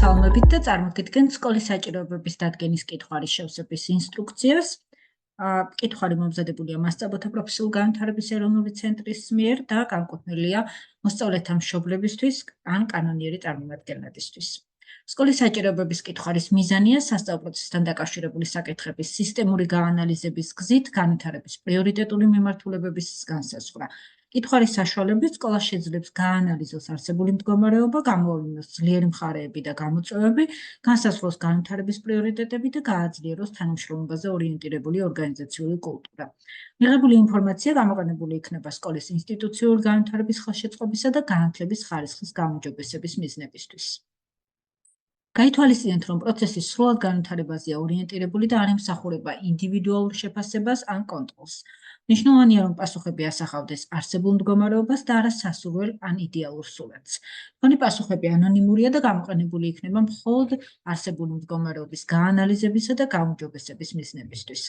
მოგესალმებით და წარმოგიდგენთ სკოლის საჭიროებების დადგენის კითხვარის შევსების ინსტრუქციას. კითხვარი მომზადებულია მასწავლებლთა პროფესიული განვითარების ეროვნული ცენტრის მიერ და განკუთვნილია მოსწავლეთა მშობლებისთვის ან კანონიერი წარმომადგენლებისთვის. სკოლის საჭიროებების კითხვარის მიზანია სასწავლო პროცესთან დაკავშირებული საკითხების სისტემური გაანალიზების გზით განვითარების პრიორიტეტული მიმართულებების განსაზღვრა. კითხვარის საშუალებით სკოლა შეძლებს გაანალიზოს არსებული მდგომარეობა, გამოავლინოს ძლიერი მხარეები და გამოწვევები, განსაზღვროს განვითარების პრიორიტეტები და გააძლიეროს თანამშრომლობაზე ორიენტირებული ორგანიზაციული კულტურა. მიღებული ინფორმაცია გამოყენებული იქნება სკოლის ინსტიტუციური განვითარების ხელშეწყობისა და განათლების ხარისხის გაუმჯობესების მიზნებისთვის. გაითვალისწინეთ, რომ პროცესი სრულად განვითარებაზეა ორიენტირებული და არ ემსახურება ინდივიდუალურ შეფასებას ან კონტროლს. მნიშვნელოვანია, რომ პასუხები ასახავდეს არსებულ მდგომარეობას და არა სასურველ ან იდეალურ სურათს. თქვენი პასუხები ანონიმურია და გამოყენებული იქნება მხოლოდ არსებული მდგომარეობის გაანალიზებისა და გაუმჯობესების მიზნებისთვის.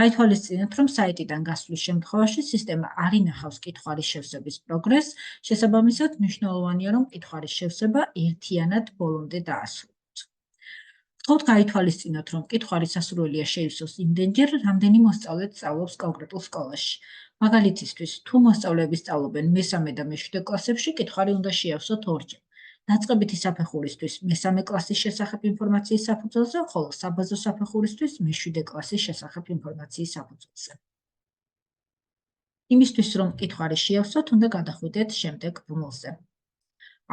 გაითვალისწინეთ, რომ საიტიდან გასვლის შემთხვევაში სისტემა არ ინახავს კითხვარის შევსების პროგრესს, შესაბამისად, მნიშვნელოვანია, რომ კითხვარის შევსება ერთიანად ბოლომდე დაასრულოთ. ვთხოვთ გაითვალისწინოთ, რომ კითხვარის სასურველია შეივსოს იმდენჯერ, რამდენი მოსწავლე სწავლობს კონკრეტულ სკოლაში. მაგალითისთვის, თუ მოსწავლეები სწავლობენ მესამე და მეშვიდე კლასებში, კითხვარი უნდა შეავსოთ ორჯერ. დაწყებითი საფეხურისთვის მესამე კლასის შესახებ ინფორმაციის საფუძველზე, ხოლო საბაზო საფეხურისთვის მეშვიდე კლასის შესახებ ინფორმაციის საფუძველზე. იმისთვის, რომ კითხვარი შეავსოთ, უნდა გადახვიდეთ შემდეგ ბმულზე.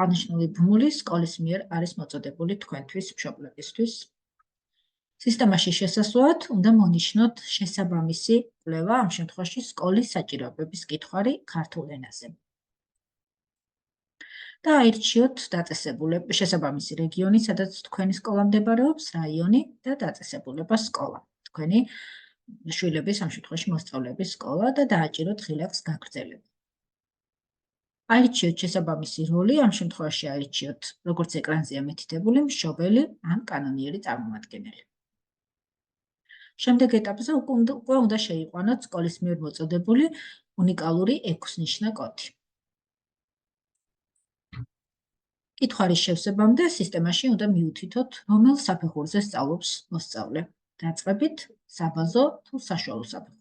აღნიშნული ბმული სკოლის მიერ არის მოწოდებული თქვენთვის მშობლებისთვის. სისტემაში შესასვლელად უნდა მონიშნოთ შესაბამისი კვლევა, ამ შემთხვევაში სკოლის საჭიროებების კითხვარი ქართულ ენაზე. და აირჩიოთ დაწესებულება შესაბამისი რეგიონი, სადაც თქვენი სკოლა მდებარეობს, რაიონი და დაწესებულება სკოლა. თქვენი შვილების, ამ შემთხვევაში მოსწავლეების სკოლა და დააჭიროთ ღილაკს გაგრძელება. აირჩიოთ შესაბამისი როლი, ამ შემთხვევაში აირჩიოთ როგორც ეკრანზეა მითითებული მშობელი ან კანონიერი წარმომადგენელი. შემდეგ ეტაპზე უკვე უნდა შეიყვანოთ სკოლის მიერ მოწოდებული უნიკალური 6-ნიშნა კოდი. კითხვარის შევსებამდე სისტემაში უნდა მიუთითოთ, რომელ საფეხურზე სწავლობს მოსწავლე. დაწყებით, საბაზო თუ საშუალო საფეხურზე.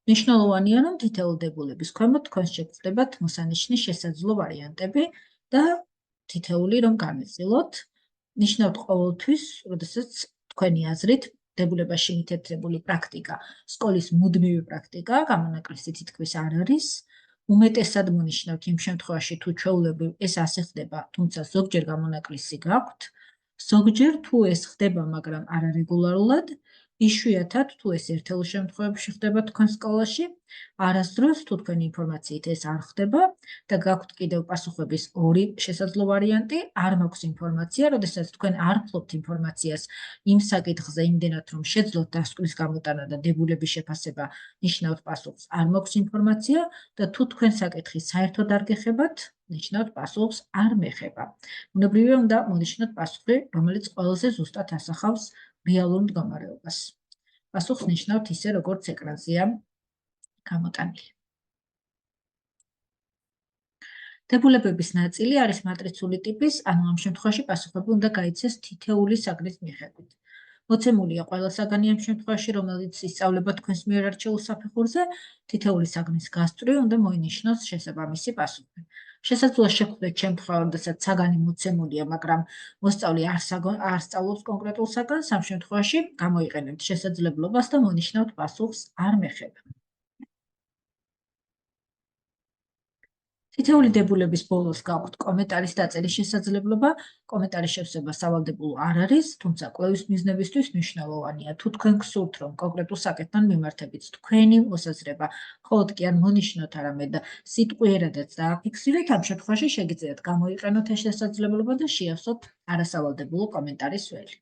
მნიშვნელოვანია, რომ თითოეულ დებულების ქვემოთ თქვენს შეგხვდებათ მოსანიშნის შესაძლო ვარიანტები და თითოეული რომ განვიხილოთ. ნიშნავთ ყოველთვის, როდესაც თქვენი აზრით დებულებაში მითითებული პრაქტიკა, სკოლის მუდმივი პრაქტიკა, გამონაკლისი თითქმის არ არის. უმეტესად მონიშნავთ იმ შემთხვევაში, თუ ჩვეულებრივ ეს ასე ხდება, თუმცა ზოგჯერ გამონაკლისი გაქვთ. ზოგჯერ თუ ეს ხდება, მაგრამ არარეგულარულად, იშვიათად თუ ეს ერთეულ შემთხვევებში ხდება თქვენ სკოლაში, არასდროს თუ თქვენი ინფორმაციით ეს არ ხდება და გაქვთ კიდევ პასუხების ორი შესაძლო ვარიანტი, არ მაქვს ინფორმაცია, როდესაც თქვენ არ ფლობთ ინფორმაციას იმ საკითხზე იმდენად, რომ შეძლოთ დასკვნის გამოტანა და დებულების შეფასება, ნიშნავთ პასუხს არ მაქვს ინფორმაცია და თუ თქვენ საკითხი საერთოდ არ გეხებათ, ნიშნავთ პასუხს არ მეხება. ბუნებრივია უნდა მონიშნოთ პასუხი, რომელიც ყველაზე ზუსტად ასახავს რეალურ მდგომარეობას. პასუხს ნიშნავთ ისე, როგორც ეკრანზეა გამოტანილი. დებულებების ნაწილი არის მატრიცული ტიპის, ანუ ამ შემთხვევაში პასუხები უნდა გაიცეს თითოეული საგნის მიხედვით. მოცემულია ყველა საგანი ამ შემთხვევაში, რომელიც ისწავლება თქვენს მიერ არჩეულ საფეხურზე, თითოეული საგნის გასწვრივ უნდა მოინიშნოს შესაბამისი პასუხი. შესაძლოა შეგხვდეთ შემთხვევა, როდესაც საგანი მოცემულია, მაგრამ მოსწავლე არ სწავლობს კონკრეტულ საგანს, ამ შემთხვევაში გამოიყენებთ შესაძლებლობას და მონიშნავთ პასუხს არ მეხება. თითოეული დებულების ბოლოს გაქვთ კომენტარის დაწერის შესაძლებლობა. კომენტარის შევსება სავალდებულო არ არის, თუმცა კვლევის მიზნებისთვის მნიშვნელოვანია. თუ თქვენ გსურთ, რომ კონკრეტულ საკითხთან მიმართებით თქვენი მოსაზრება მხოლოდ კი არ მონიშნოთ, არამედ სიტყვიერადაც დააფიქსირეთ, ამ შემთხვევაში შეგიძლიათ გამოიყენოთ ეს შესაძლებლობა და შეავსოთ არასავალდებულო კომენტარის ველი.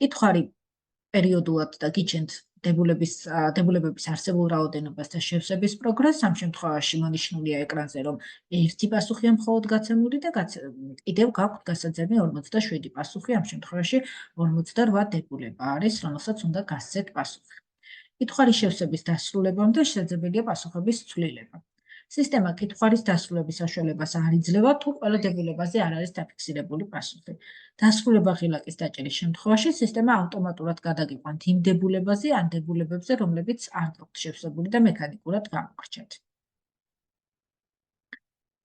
კითხვარი პერიოდულად და გიჩენთ დებულებების არსებულ რაოდენობას და შევსების პროგრესს, ამ შემთხვევაში მონიშნულია ეკრანზე, რომ ერთი პასუხია მხოლოდ გაცემული და კიდევ გაქვთ გასაძებნი 47 პასუხი, ამ შემთხვევაში 48 დებულება არის, რომელსაც უნდა გასცეთ პასუხი. კითხვარის შევსების დასრულებამდე შესაძლებელია პასუხების ცვლილება. სისტემა კითხვის დასრულების საშუალებას არ იძლევა, თუ ყველა დებულებაზე არ არის დაფიქსირებული პასუხი. დასრულება ღილაკის დაჭერის შემთხვევაში სისტემა ავტომატურად გადაგიყვანთ იმ დებულებაზე ან დებულებებზე, რომლებიც არ გაქვთ შევსებული და მექანიკურად გამოგრჩათ.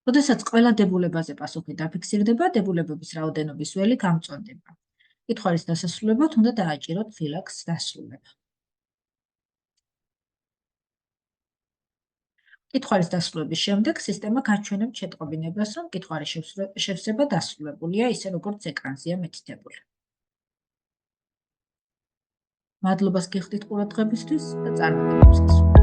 როდესაც ყველა დებულებაზე პასუხი დაფიქსირდება, დებულებების რაოდენობის ველი გამწვანდება. კითხვის დასასრულებლად უნდა დააჭიროთ ღილაკს დასრულება. კითხვის დასრულების შემდეგ სისტემა გაჩვენებს შეტყობინებას, რომ კითხვის შევსება დასრულებულია, ისე როგორც ეკრანზეა მითითებული. მადლობას გიხდით ყურადღებისთვის და წარმატებებს გისურვებთ.